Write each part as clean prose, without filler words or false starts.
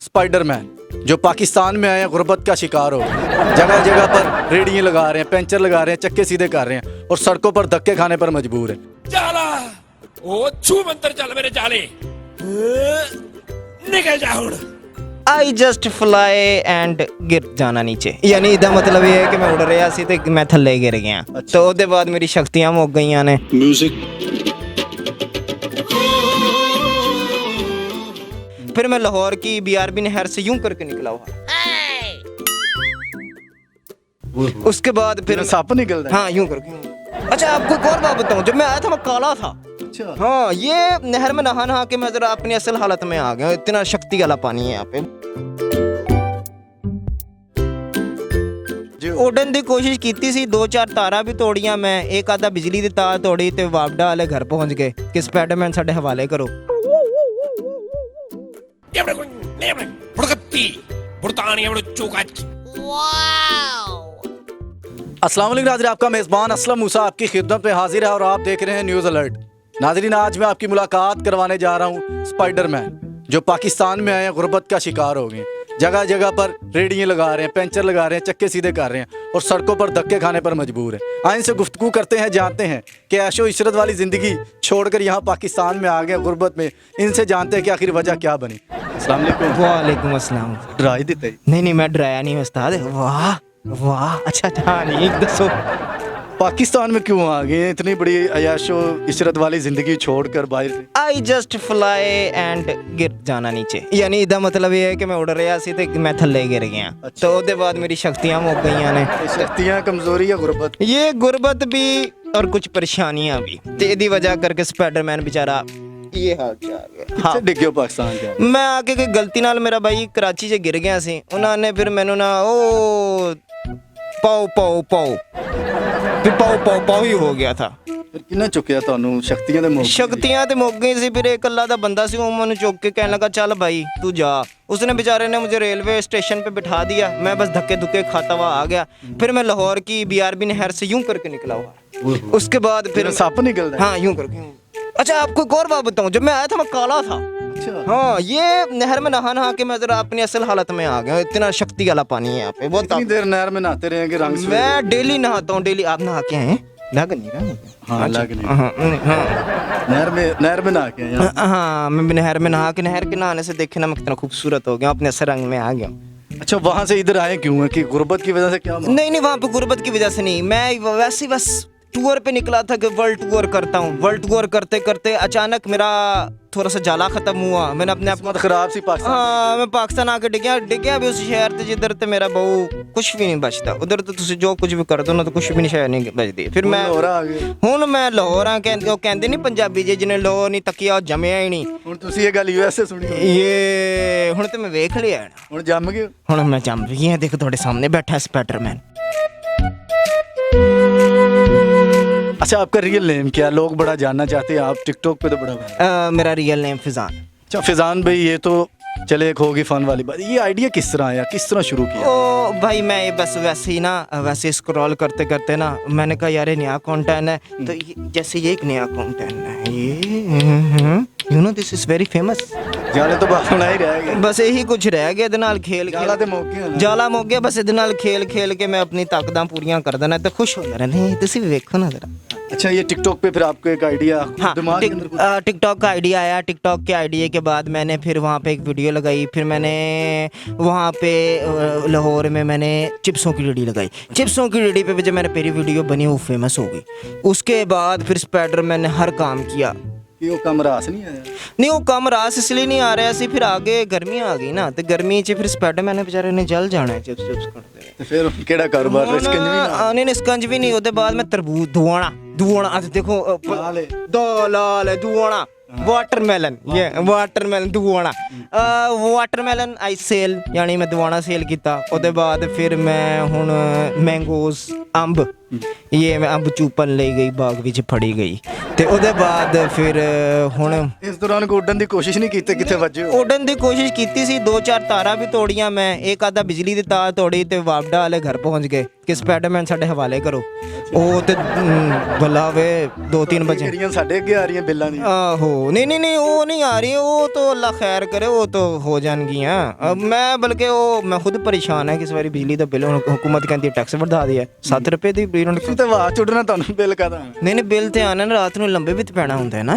Spiderman जो पाकिस्तान में आए हैं गुर्बत का शिकार हो गए। जगह जगह पर रेडियां लगा रहे हैं, पेंचर लगा रहे हैं, चक्के सीधे कर रहे हैं और सड़कों पर धक्के खाने पर मजबूर है। जाला ओ छू मंतर चल मेरे जाले निकल जा हुण। आई जस्ट फ्लाई एंड गिर जाना नीचे, यानी इदा मतलब ये है कि मैं उड़ रहा सी ते मैं थल्ले गिर गया। तो ਉਹਦੇ ਬਾਅਦ मेरी शक्तियां मुक गईयां ने। फिर मैं लाहौर की बीआरबी नहर से यूं करके निकला हुआ। उसके बाद फिर सांप निकल रहा है। हाँ यूं करके। अच्छा आपको एक और बात बताऊं, जब मैं आया था मैं काला था। अच्छा। हाँ ये नहर में नहा नहा के मैं जरा अपनी असल हालत में आ गया। इतना शक्ति वाला पानी है यहाँ पे। उड़न की कोशिश की सी, 2-4 तारा भी तोड़ियां मैं, एक आधा बिजली की तार तोड़ी ते वापडा वाले घर पहुंच गए कि स्पाइडरमैन साडे हवाले करो। अस्सलाम वालेकुम नाज़रीन, आपका मेज़बान असलम मूसा आपकी खिदमत में हाजिर है और आप देख रहे हैं न्यूज़ अलर्ट। नाज़रीन आज मैं आपकी मुलाकात करवाने जा रहा हूँ स्पाइडरमैन जो पाकिस्तान में आए हैं गुर्बत का शिकार हो गए। जगह जगह पर रेडियां लगा रहे हैं, पेंचर लगा रहे हैं, चक्के सीधे कर रहे हैं और सड़कों पर धक्के खाने पर मजबूर है। आइए इनसे गुफ्तगू करते हैं, जानते हैं कि ऐशो इशरत वाली ज़िंदगी छोड़कर यहाँ पाकिस्तान में आ गए गुर्बत में। इनसे जानते हैं कि आखिर वजह क्या बनी। अस्सलाम वालेकुम। वालेकुम अस्सलाम। डरा ही देते ही। नहीं मैं डराया नहीं उस्ताद। वाह वाह अच्छा था। नहीं दसो पाकिस्तान में क्यों आ गए इतनी बड़ी अयाशो इशरत वाली जिंदगी छोड़कर बाहर से? आई जस्ट फ्लाई एंड गिर जाना नीचे, यानी इदा मतलब ये है कि मैं उड़ रहा सी ते मैं थल्ले गिर गया। तो ਉਹਦੇ बाद मेरी शक्तियां मुक गईयां ने। शक्तियां कमजोरी या गुर्बत? ये गुर्बत भी और कुछ परेशानियां भी, ते इदी वजह करके स्पाइडरमैन बेचारा ये हाल आ गया। हाँ डिग्गे पाकिस्तान के। मैं आके कोई गलती नाल मेरा भाई कराची से गिर गया सी, उन्होंने फिर मैनू ना ओ पाओ पाओ पाओ फिर पाओ पाओ पाओ ही हो गया था। फिर किन्ने चुकिया ਤੁਹਾਨੂੰ शक्तियां ਦੇ मुक? शक्तियां तो मुक गई सी। फिर एक अल्लाह का बंदा सी, वो मैंने चुक के कहने लगा चल भाई तू जा। उसने बेचारे ने मुझे रेलवे स्टेशन पे बिठा दिया, मैं बस धक्के धुक्के खाता हुआ आ गया। फिर मैं लाहौर की बीआरबी नहर से यूं करके निकला हुआ। उसके बाद फिर सांप निकल रहा है। हाँ यूं करके। अच्छा आपको एक और बात बताऊं, जब मैं आया था मैं काला था। अच्छा। हाँ ये नहर में नहा नहा के मैं जरा अपनी असल हालत में आ गया। इतना शक्ति वाला पानी है यहाँ पे। बहुत कितनी देर नहर में नहाते रहे कि रंग? मैं डेली नहाता हूँ, डेली। आप नहा के आए? लग नहीं रहा। हाँ लग नहीं। हाँ नहर में नहा के आए हैं? हाँ मैं नहर में नहा के, नहर के नहाने से देखे ना मैं कितना खूबसूरत हो गया, अपने असर रंग में आ गया। अच्छा वहाँ से इधर आए क्यों है कि गुर्बत की वजह से क्या? नहीं वहाँ पे गुर्बत की वजह से नहीं, मैं वैसे ही बस टूर पे निकला था कि वर्ल्ड टूर करता हूँ। वर्ल्ड टूर करते करते अचानक मेरा थोड़ा सा जाला खत्म हुआ। मैंने अपने आप को खराब सी पाकिस्तान। हाँ मैं पाकिस्तान आके डिग्या भी उस शहर से जिधर ते मेरा बहु कुछ भी नहीं बचता। उधर तो तुम जो कुछ भी कर दो ना तो कुछ भी नहीं शहर नहीं बचती। फिर मैं हूँ मैं लाहौर हाँ कहते नहीं पंजाबी जी जिन्हें लाहौर नहीं तकिया जमया ही नहीं। ਹੁਣ ਤੁਸੀਂ ਇਹ ਗੱਲ ਯੂਐਸਏ ਸੁਣੀ? ये हुण तो मैं वेख लिया है ना। ਹੁਣ ਜੰਮ ਗਏ? हुण मैं जम रही है, देखो थोड़े सामने बैठा स्पाइडरमैन। अच्छा आपका रियल नेम क्या? लोग बड़ा जानना चाहते हैं, आप टिकटॉक पे तो बड़ा मेरा रियल नेम फिजान। अच्छा फिजान भाई, ये तो चले एक होगी फन वाली बात। ये आइडिया किस तरह आया, किस तरह शुरू किया? ओ भाई मैं ये बस वैसे ही ना, वैसे स्क्रॉल करते करते ना मैंने कहा यार ये नया कंटेंट है, तो जैसे ये एक नया कंटेंट है ये you know this is very famous. जाले तो बात होना ही रह गया, बस यही कुछ रह गया ਇਹਦੇ ਨਾਲ खेल जाला ते मौके जाला मुक गया। बस ਇਹਦੇ ਨਾਲ खेल के मैं अपनी ताकतां पूरियां कर देना तो खुश हो जाना। नहीं ਤੁਸੀਂ भी देखो ना जरा। अच्छा ये टिकटॉक पे फिर आपको एक आइडिया हाँ दिमाग के अंदर कुछ? टिकटॉक का आइडिया आया। टिकटॉक के आइडिया के बाद मैंने फिर वहाँ पे एक वीडियो लगाई। फिर मैंने वहाँ पे लाहौर में मैंने चिप्सों की रेडी लगाई। चिप्सों की रेडी पे जब मैंने पहली वीडियो बनी वो फेमस हो गई। उसके बाद फिर स्पाइडरमैन ने हर काम किया। कि वो कम रास नहीं आया? नहीं वो कम रास इसलिए नहीं आ रहा सी, फिर आगे गर्मी आ गई ना, तो गर्मी च फिर स्पाइडरमैन बेचारे ने जल जाना है चिप्स करते। तो फिर केड़ा कारोबार? नहीं स्कंज भी नहीं। उसके बाद मैं तरबूज दुआना देखो लाल है दुआना वाटरमेलन, ये वाटरमेलन दुआना वाटरमेलन आई सेल, यानी मैं दुआना सेल किया। उसके बाद फिर मैं हुण मैंगोज अंब, ये मैं अंब चूपन ले गई बाग विच फड़ी गई। ते ਉਹਦੇ बाद फिर हुण इस दौरान कोई उड़न की कोशिश नहीं की? किथे वजे उड़न की कोशिश की सी, 2-4 तारा भी तोड़ियां मैं, एक आधा बिजली की तार तोड़ी ते वापडा वाले घर पहुंच गए कि स्पाइडरमैन साडे हवाले करो। ਉਹ ਤੇ ਬੱਲਾ ਵੇ 2-3 ਵਜੇ ਜਿਹੜੀਆਂ ਸਾਡੇ ਅੱਗੇ ਆ ਰਹੀਆਂ ਬਿੱਲਾਂ ਦੀ ਆਹੋ ਨਹੀਂ ਉਹ नहीं आ रही वो तो अल्लाह खैर करे वो तो हो जाएंगियां मैं बल्कि वो मैं खुद परेशान है कि इस बारी बिजली का बिल हुकूमत कहती टैक्स बढ़ा दिया 7 रुपए ਦੀ ਬਿਲ ਹੁਣ ਤੁਸੀਂ ਤਾਂ ਵਾਹ ਚੁੱਟਣਾ ਤੁਹਾਨੂੰ ਬਿੱਲ ਕਾਹਦਾ ਨਹੀਂ ਬਿੱਲ ਤੇ ਆਣਾ ਰਾਤ ਨੂੰ ਲੰਬੇ ਵੀ ਤੇ ਪੈਣਾ ਹੁੰਦਾ ਹੈ ਨਾ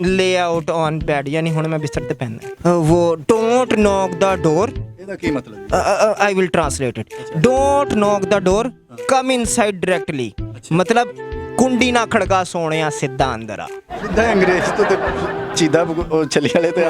ਲੇ ਆਊਟ ਔਨ ਬੈਡ ਯਾਨੀ ਹੁਣ ਮੈਂ ਬਿਸਤਰ ਤੇ ਪੈਂਦਾ वो डोंट नॉक द डोर ਇਹਦਾ ਕੀ ਮਤਲਬ I will translate it. Don't knock the door. Come inside directly. मतलब कुंडी ना खड़का सोने सिद्धा अंदर आ ਸਿੱਧਾ ਅੰਗਰੇਜ਼ ਤੋਂ ਤੇ ਚੀਦਾ ਉਹ ਚਲੀ ਵਾਲੇ ਤੇ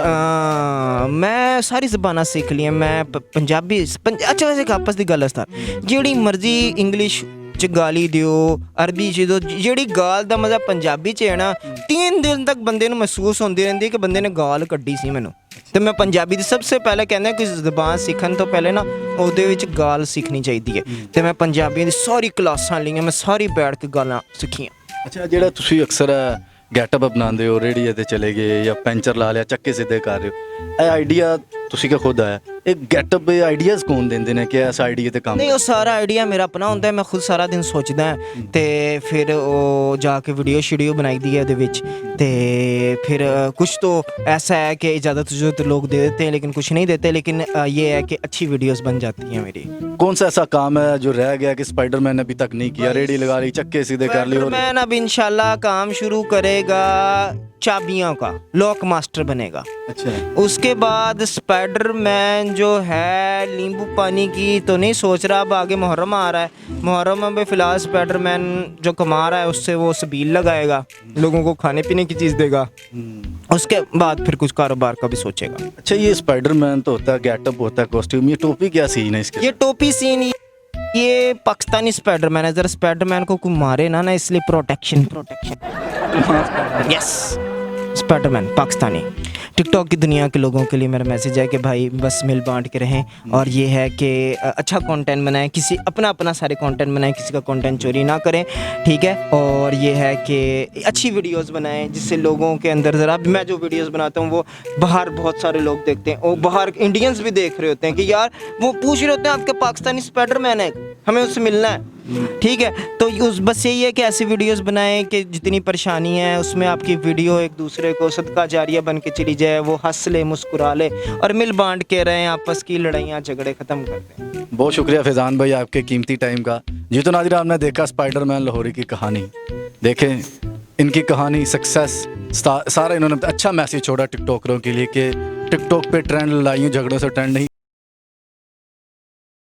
मैं सारी ਜ਼ਬਾਨਾਂ ਸਿੱਖ ਲਈਆਂ ਮੈਂ ਪੰਜਾਬੀ ਅੱਛਾ ਵੈਸੇ ਇੱਕ ਆਪਸ ਦੀ ਗੱਲ ਹੈ ਜਿਹੜੀ ਮਰਜ਼ੀ ਇੰਗਲਿਸ਼ ਚ ਗਾਲੀ ਦਿਓ ਅਰਬੀ ਚ ਦਿਓ ਜਿਹੜੀ ਗਾਲ ਦਾ ਮਜ਼ਾ ਪੰਜਾਬੀ ਚ ਹੈ ਨਾ 3 ਦਿਨ ਤੱਕ ਬੰਦੇ ਨੂੰ ਮਹਿਸੂਸ ਹੁੰਦੀ ਰਹਿੰਦੀ ਕਿ ਬੰਦੇ ਨੇ ਗਾਲ ਕੱਢੀ ਸੀ ਮੈਨੂੰ ਤੇ ਮੈਂ ਪੰਜਾਬੀ ਦੀ ਸਭ ਤੋਂ ਪਹਿਲਾਂ ਕਹਿੰਦਾ ਕਿ ਜ਼ਬਾਨ ਸਿੱਖਣ ਤੋਂ ਪਹਿਲੇ ਨਾ ਉਹਦੇ ਵਿੱਚ ਗਾਲ ਸਿੱਖਣੀ ਚਾਹੀਦੀ ਹੈ ਤੇ ਮੈਂ ਪੰਜਾਬੀ ਦੀ ਸਾਰੀ ਕਲਾਸਾਂ ਲਈਆਂ ਮੈਂ ਸਾਰੀ ਬੈਠ ਕੇ ਗਾਲਾਂ ਸਿੱਖੀਆਂ ਅੱਛਾ ਜਿਹੜਾ ਤੁਸੀਂ ਅਕਸਰ ਗੈਟਅਪ ਬਣਾਉਂਦੇ ਹੋ ਰੇਡੀਓ ਤੇ ਚਲੇ ਗਏ ਜਾਂ ਪੈਂਚਰ ਲਾ ਲਿਆ ਚੱਕੇ ਸਿੱਧੇ ਕਰ ਰਹੇ ਹੋ ਇਹ ਆਈਡੀਆ ਤੁਸੀਂ ਕਿ ਖੁਦ ਆਇਆ ਇਹ ਗੈਟਅਪ ਇਹ ਆਈਡੀਆਜ਼ ਕੌਣ ਦਿੰਦੇ ਨੇ ਕਿ ਇਸ ਆਈਡੀਆ ਤੇ ਕੰਮ ਨਹੀਂ ਉਹ ਸਾਰਾ ਆਈਡੀਆ ਮੇਰਾ ਆਪਣਾ ਹੁੰਦਾ ਮੈਂ ਖੁਦ ਸਾਰਾ ਦਿਨ ਸੋਚਦਾ ਤੇ ਫਿਰ ਉਹ ਜਾ ਕੇ ਵੀਡੀਓ ਸ਼ੀਡੀਓ ਬਣਾਈ ਹੈ ਉਹਦੇ ਵਿੱਚ ਤੇ फिर कुछ तो ऐसा है कि इजाज़त जो तो लोग दे देते हैं लेकिन कुछ नहीं देते लेकिन ये है कि अच्छी वीडियोस बन जाती हैं मेरी कौन सा ऐसा काम है जो रह गया कि स्पाइडरमैन ने अभी तक नहीं किया रेडी लगा ली चक्के सीधे कर ली और स्पाइडरमैन अब इंशाल्लाह काम शुरू करेगा चाबियों का लॉक मास्टर बनेगा अच्छा उसके बाद स्पाइडरमैन जो है नींबू पानी की तो नहीं सोच रहा अब आगे मुहर्रम आ रहा है मुहर्रम में फिलहाल स्पाइडरमैन जो कमा रहा है उससे वो सबील लगाएगा लोगों को खाने पीने की चीज़ देगा उसके बाद फिर कुछ कारोबार का भी सोचेगा अच्छा ये स्पाइडरमैन तो होता है गेटअप होता है कॉस्ट्यूम ये टोपी क्या सीन है इसके ये टोपी सीन ये पाकिस्तानी स्पाइडरमैन है जरा स्पाइडरमैन को कोई मारे ना इसलिए protection yes Spiderman Pakistani TikTok की दुनिया के लोगों के लिए मेरा मैसेज है कि भाई बस मिल बांट के रहें और ये है कि अच्छा कंटेंट बनाएं किसी अपना सारे कंटेंट बनाएं किसी का कंटेंट चोरी ना करें ठीक है और ये है कि अच्छी वीडियोस बनाएं जिससे लोगों के अंदर ज़रा मैं जो वीडियोस बनाता हूँ वो बाहर बहुत सारे लोग देखते हैं और बाहर इंडियंस भी देख रहे होते हैं कि यार वो पूछ रहे होते हैं आपके पाकिस्तानी स्पाइडरमैन है हमें उससे मिलना है ठीक है तो उस बस यही है कि ऐसी वीडियोस बनाएं कि जितनी परेशानी है उसमें आपकी वीडियो एक दूसरे को सदका जारिया बन के चली जाए वो हंस ले मुस्कुरा ले और मिल बांट के रहें आपस की लड़ाइयाँ झगड़े ख़त्म कर दें बहुत शुक्रिया फैज़ान भाई आपके कीमती टाइम का जी तो नाज़रीन आपने देखा स्पाइडरमैन लाहौरी की कहानी देखें इनकी कहानी सक्सेस सारा इन्होंने अच्छा मैसेज छोड़ा टिकटॉकरों के लिए कि टिकटॉक पे ट्रेंड लड़ाइयों झगड़ों से ट्रेंड नहीं